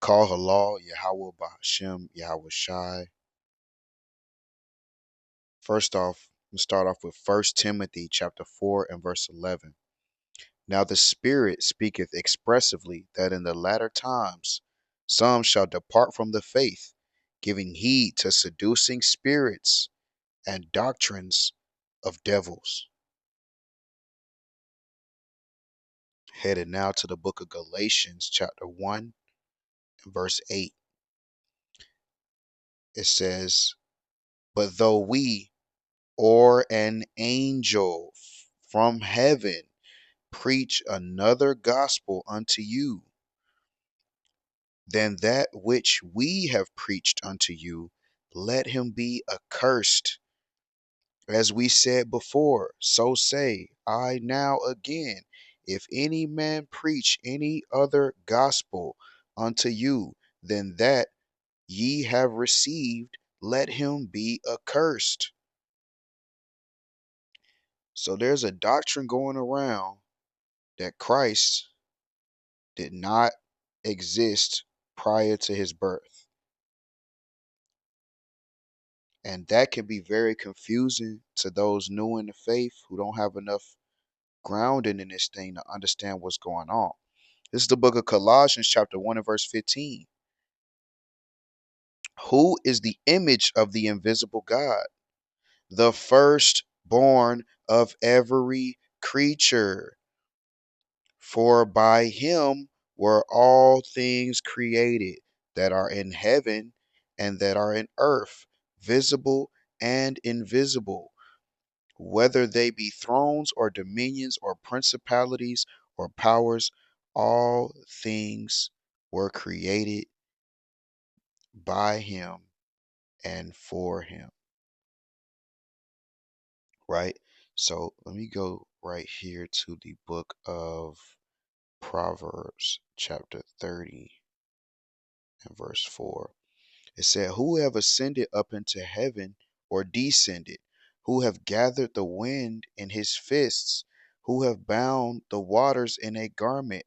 Call Halal Yahweh Bahashem Yahweh Shai. First off, we'll start off with 1 Timothy chapter 4 and verse 11. Now the Spirit speaketh expressively that in the latter times some shall depart from the faith, giving heed to seducing spirits and doctrines of devils. Headed now to the book of Galatians chapter 1 and verse 8. It says, But though we or an angel from heaven preach another gospel unto you than that which we have preached unto you, let him be accursed. As we said before, so say I now again, if any man preach any other gospel unto you than that ye have received, let him be accursed. So there's a doctrine going around that Christ did not exist prior to his birth. And that can be very confusing to those new in the faith who don't have enough grounding in this thing to understand what's going on. This is the book of Colossians, chapter 1 and verse 15. Who is the image of the invisible God, the firstborn of every creature? For by him were all things created that are in heaven and that are in earth, visible and invisible, whether they be thrones or dominions or principalities or powers, all things were created by him and for him. Right? So let me go right here to the book of Proverbs, chapter 30 and verse 4. It said, Who have ascended up into heaven or descended? Who have gathered the wind in his fists? Who have bound the waters in a garment?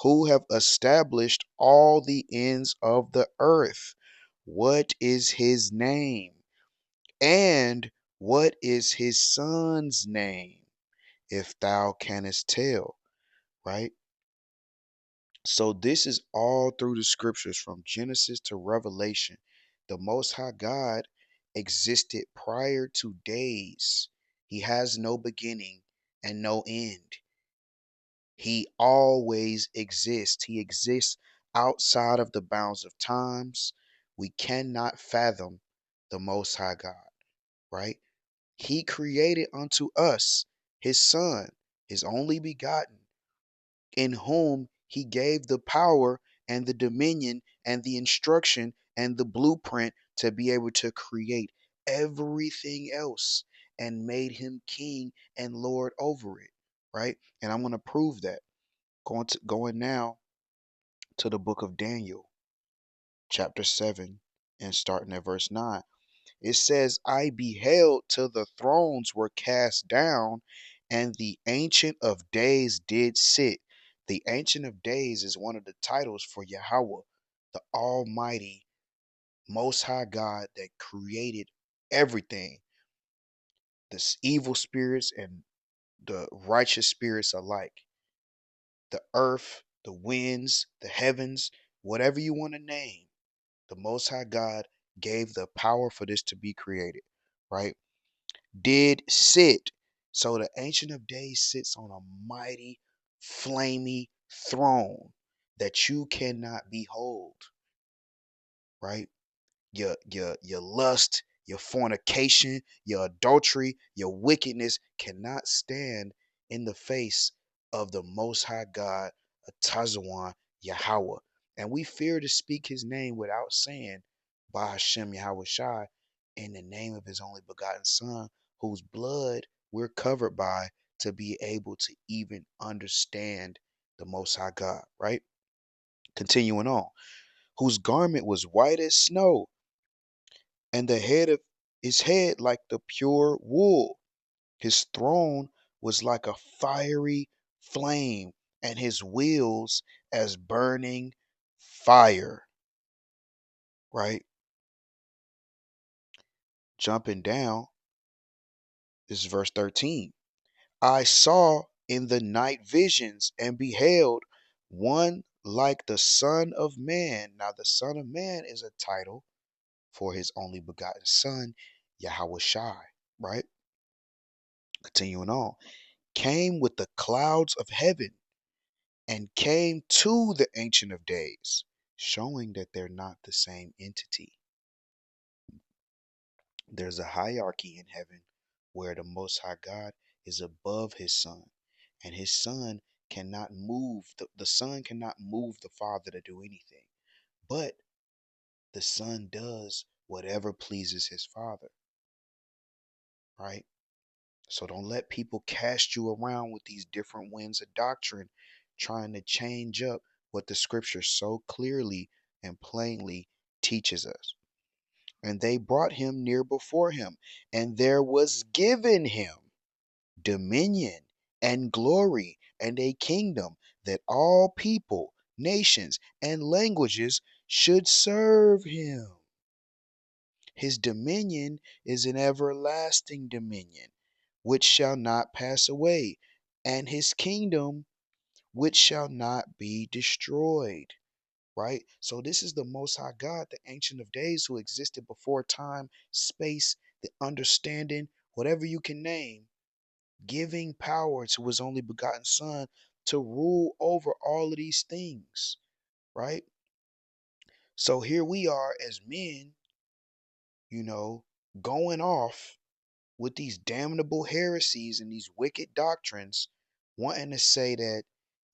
Who have established all the ends of the earth? What is his name? And what is his son's name? If thou canst tell, right? So this is all through the scriptures from Genesis to Revelation. The Most High God existed prior to days. He has no beginning and no end. He always exists. He exists outside of the bounds of times. We cannot fathom the Most High God, right? He created unto us his son, his only begotten, in whom he gave the power and the dominion and the instruction and the blueprint to be able to create everything else and made him king and lord over it, right? And I'm going to prove that. Going now to the book of Daniel, chapter 7, and starting at verse 9. It says, I beheld till the thrones were cast down, and the Ancient of Days did sit. The Ancient of Days is one of the titles for Yahweh, the Almighty, Most High God that created everything, the evil spirits and the righteous spirits alike, the earth, the winds, the heavens, whatever you want to name. The Most High God gave the power for this to be created, right? Did sit. So the Ancient of Days sits on a mighty, flamey throne that you cannot behold, right? Your lust, your fornication, your adultery, your wickedness cannot stand in the face of the Most High God, Atazawan Yahweh. And we fear to speak his name without saying, By Hashem Yahweh Shai, in the name of his only begotten Son, whose blood we're covered by to be able to even understand the Most High God, right? Continuing on, whose garment was white as snow, and the head of his head like the pure wool. His throne was like a fiery flame, and his wheels as burning fire. right? Jumping down, this is verse 13. I saw in the night visions and beheld one like the Son of Man. Now, the Son of Man is a title for his only begotten Son, Yahweh Shai, right? Continuing on, came with the clouds of heaven and came to the Ancient of Days, showing that they're not the same entity. There's a hierarchy in heaven where the Most High God is above his Son, and his Son cannot move, the Son cannot move the Father to do anything, but the Son does whatever pleases his Father, right? So don't let people cast you around with these different winds of doctrine trying to change up what the scripture so clearly and plainly teaches us. And they brought him near before him, and there was given him dominion and glory and a kingdom that all people, nations, and languages should serve him. His dominion is an everlasting dominion, which shall not pass away, and his kingdom, which shall not be destroyed. Right? So, this is the Most High God, the Ancient of Days, who existed before time, space, the understanding, whatever you can name, giving power to his only begotten Son to rule over all of these things. Right? So, here we are as men, you know, going off with these damnable heresies and these wicked doctrines, wanting to say that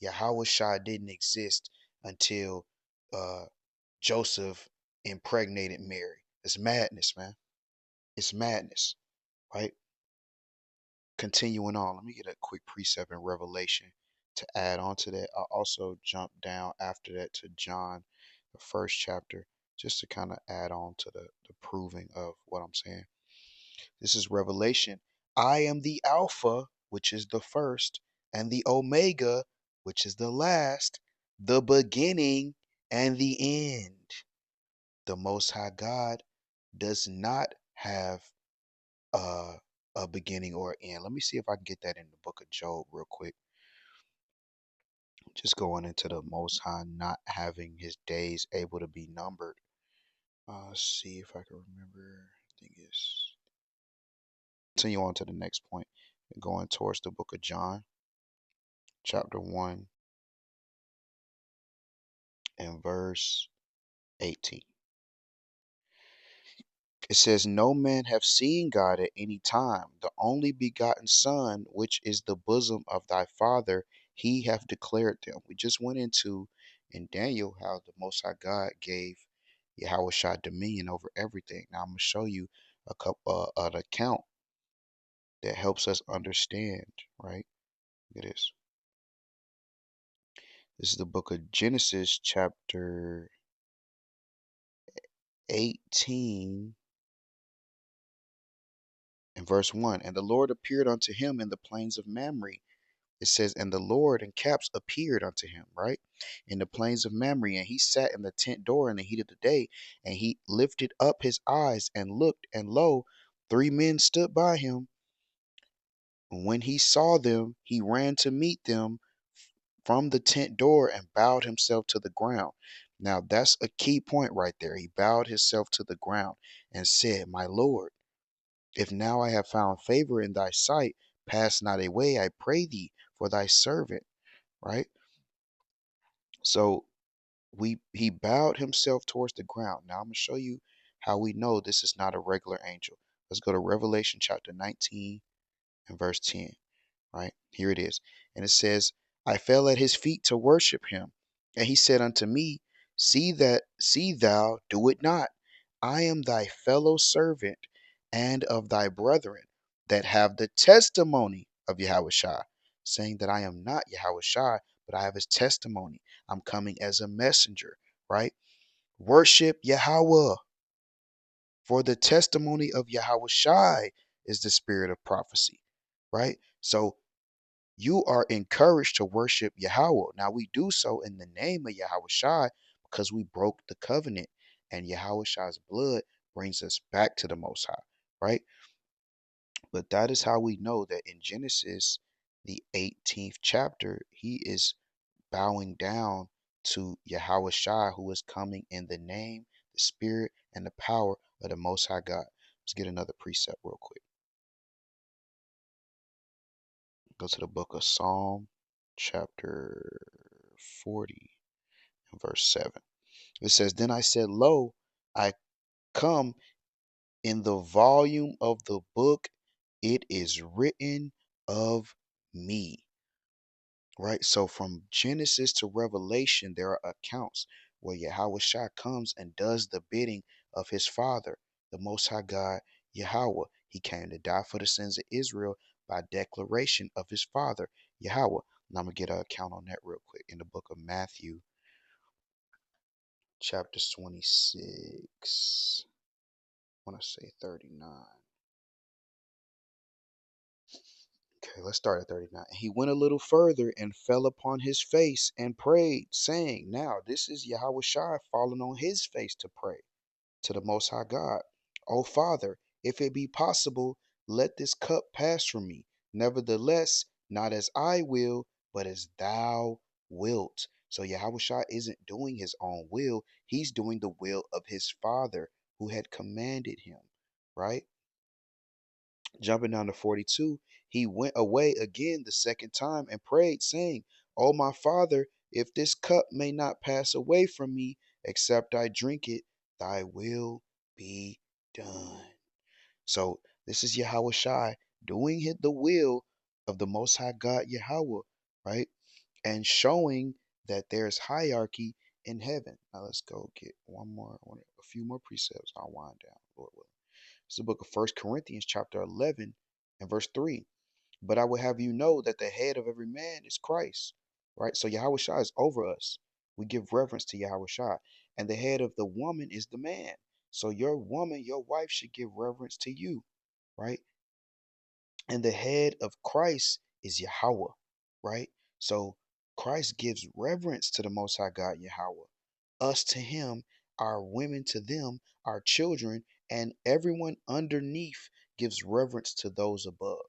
Yahweh Shai didn't exist until Joseph impregnated Mary. It's madness, man. It's madness, right? Continuing on, let me get a quick precept in Revelation to add on to that. I'll also jump down after that to John, the first chapter, just to kind of add on to the proving of what I'm saying. This is Revelation. I am the Alpha, which is the first, and the Omega, which is the last, the beginning and the end. The Most High God does not have uh, a beginning or an end. Let me see if I can get that in the book of Job real quick. Just going into the Most High not having his days able to be numbered. See if I can remember. I think it's continue on to the next point. Going towards the book of John, chapter 1 and verse 18. It says, no man have seen God at any time. The only begotten Son, which is the bosom of thy Father, he hath declared them. We just went into in Daniel how the Most High God gave Yahweh Shai dominion over everything. Now I'm going to show you a couple an account that helps us understand, right? Look at this. This is the book of Genesis, chapter 18 and verse 1. And the Lord appeared unto him in the plains of Mamre. It says, and the Lord in caps appeared unto him, right? In the plains of Mamre, and he sat in the tent door in the heat of the day, and he lifted up his eyes and looked, and lo, three men stood by him. And when he saw them, he ran to meet them from the tent door and bowed himself to the ground. Now that's a key point right there. He bowed himself to the ground and said, my Lord, if now I have found favor in thy sight, pass not away, I pray thee, for thy servant. Right? So he bowed himself towards the ground. Now I'm gonna show you how we know this is not a regular angel. Let's go to Revelation chapter 19 and verse 10. Right? Here it is. And it says, I fell at his feet to worship him. And he said unto me, see thou do it not. I am thy fellow servant and of thy brethren that have the testimony of Yahweh Shai, saying that I am not Yahweh Shai, but I have his testimony. I'm coming as a messenger, right? Worship Yahweh, for the testimony of Yahweh Shai is the spirit of prophecy, right? So you are encouraged to worship Yahweh. Now we do so in the name of Yahweh Shai because we broke the covenant and Yahweh's blood brings us back to the Most High, right? But that is how we know that in Genesis, the 18th chapter, he is bowing down to Yahweh Shai, who is coming in the name, the spirit, and the power of the Most High God. Let's get another precept real quick. Go to the book of Psalm, chapter 40, and verse 7. It says, Then I said, Lo, I come in the volume of the book, it is written of me. Right? So from Genesis to Revelation, there are accounts where Yahweh Shai comes and does the bidding of his Father, the Most High God, Yahweh. He came to die for the sins of Israel by declaration of his Father, Yahweh. And I'm going to get an account on that real quick in the book of Matthew, chapter 26. I want to say 39. Okay, let's start at 39. He went a little further and fell upon his face and prayed, saying, Now, this is Yahweh Shai falling on his face to pray to the Most High God. O Father, if it be possible, let this cup pass from me. Nevertheless, not as I will, but as thou wilt. So Yahweh Shai isn't doing his own will. He's doing the will of his Father who had commanded him, right? Jumping down to 42, he went away again the second time and prayed, saying, O my Father, if this cup may not pass away from me, except I drink it, thy will be done. So this is Yahweh Shai doing the will of the Most High God Yahweh, right? And showing that there's hierarchy in heaven. Now let's go get a few more precepts. I'll wind down, Lord willing. It's the book of First Corinthians, chapter 11, and verse 3. But I will have you know that the head of every man is Christ, right? So Yahweh Shai is over us. We give reverence to Yahweh Shai. And the head of the woman is the man. So your woman, your wife, should give reverence to you, right? And the head of Christ is Yahweh, right? So Christ gives reverence to the Most High God, Yahweh. Us to him, our women to them, our children, and everyone underneath gives reverence to those above,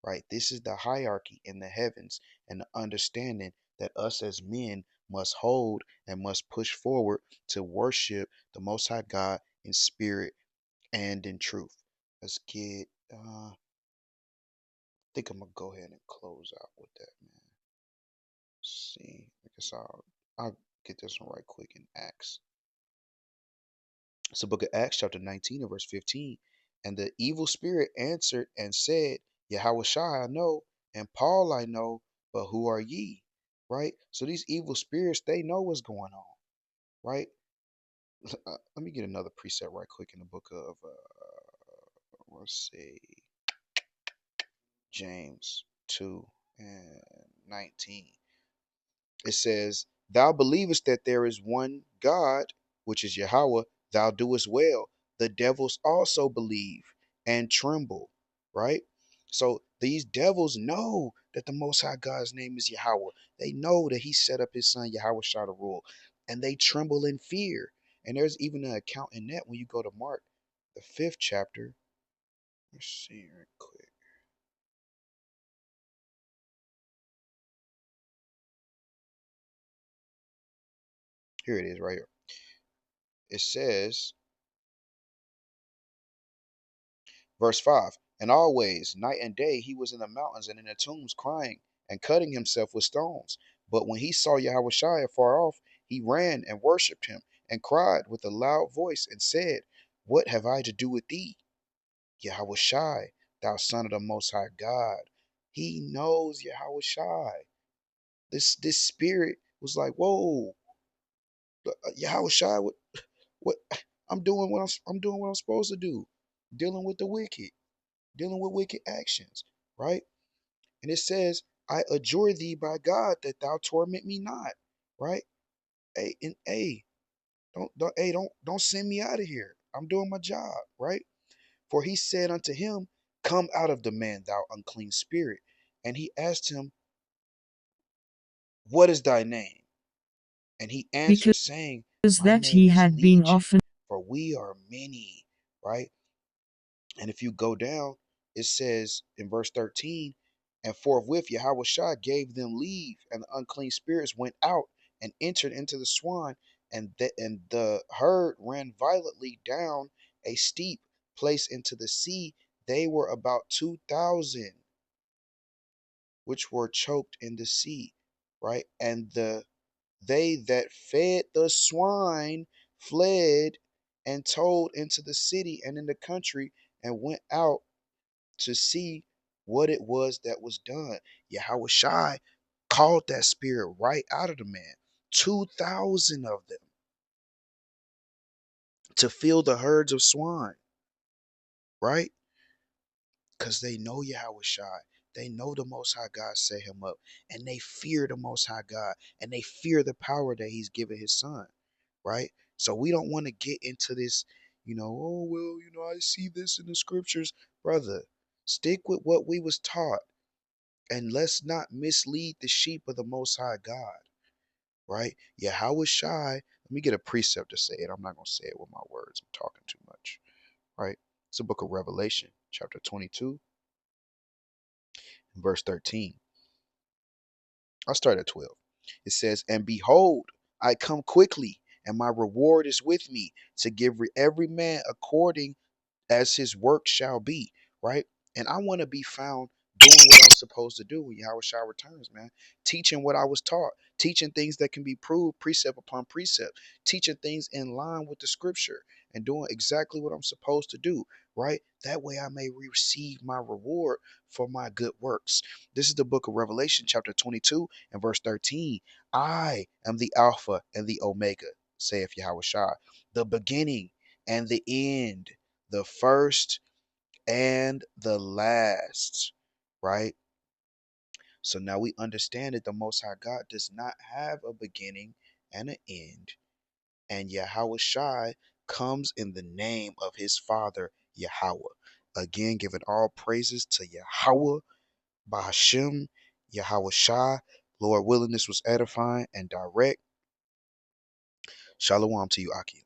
right? This is the hierarchy in the heavens and the understanding that us as men must hold and must push forward to worship the Most High God in spirit and in truth. Let's get I think I'm gonna go ahead and close out with that, man. Let's see. I guess I'll get this one right quick in Acts. It's the book of Acts, chapter 19 and verse 15. And the evil spirit answered and said, Yahweh Shai I know, and Paul I know, but who are ye? Right? So these evil spirits, they know what's going on, right? Let me get another precept right quick in the book of let's see, James 2 and 19. It says, Thou believest that there is one God, which is Yahweh, thou doest well. The devils also believe and tremble, right? So these devils know that the Most High God's name is Yahweh. They know that he set up his son Yahweh Shah to rule, and they tremble in fear. And there's even an account in that when you go to Mark, the 5th chapter. Let's see right quick. Here it is right here. It says, verse 5. And always, night and day, he was in the mountains and in the tombs crying and cutting himself with stones. But when he saw Yahweh Shai afar off, he ran and worshipped him and cried with a loud voice and said, What have I to do with thee, Yahweh Shai, thou son of the Most High God? He knows Yahweh Shai. This spirit was like, whoa, Yahweh Shai, what I'm doing what I'm supposed to do, dealing with the wicked, dealing with wicked actions, right? And it says, I adjure thee by God that thou torment me not, right? Hey, and hey, don't send me out of here. I'm doing my job, right? For he said unto him, Come out of the man, thou unclean spirit. And he asked him, What is thy name? And he answered, saying, Because My that name he is had been Legion, often we are many, right? And if you go down, it says in verse 13, and forthwith Yahweh gave them leave, and the unclean spirits went out and entered into the swine, and the herd ran violently down a steep place into the sea. They were about 2,000, which were choked in the sea, right? And they that fed the swine fled and told into the city and in the country, and went out to see what it was that was done. Yahweh Shai called that spirit right out of the man, 2,000 of them, to fill the herds of swine, right? Because they know Yahweh Shai. They know the Most High God set him up, and they fear the Most High God, and they fear the power that he's given his son, right? So we don't want to get into this, oh, well, I see this in the scriptures. Brother, stick with what we was taught, and let's not mislead the sheep of the Most High God, right? Yahweh Shai, let me get a precept to say it. I'm not going to say it with my words. I'm talking too much, right? It's the book of Revelation, chapter 22, verse 13. I'll start at 12. It says, and behold, I come quickly, and my reward is with me to give every man according as his work shall be, right? And I want to be found doing what I'm supposed to do when Yahweh Shah returns, man. Teaching what I was taught, teaching things that can be proved precept upon precept, teaching things in line with the scripture, and doing exactly what I'm supposed to do, right? That way I may receive my reward for my good works. This is the book of Revelation, chapter 22 and verse 13. I am the Alpha and the Omega, saith Yahweh Shah, the beginning and the end, the first and the last, right? So now we understand that the Most High God does not have a beginning and an end. And Yahweh Shai comes in the name of his Father, Yahweh. Again, giving all praises to Yahweh, Bahashem, Yahweh Shai. Lord willing, this was edifying and direct. Shalom to you, Akim.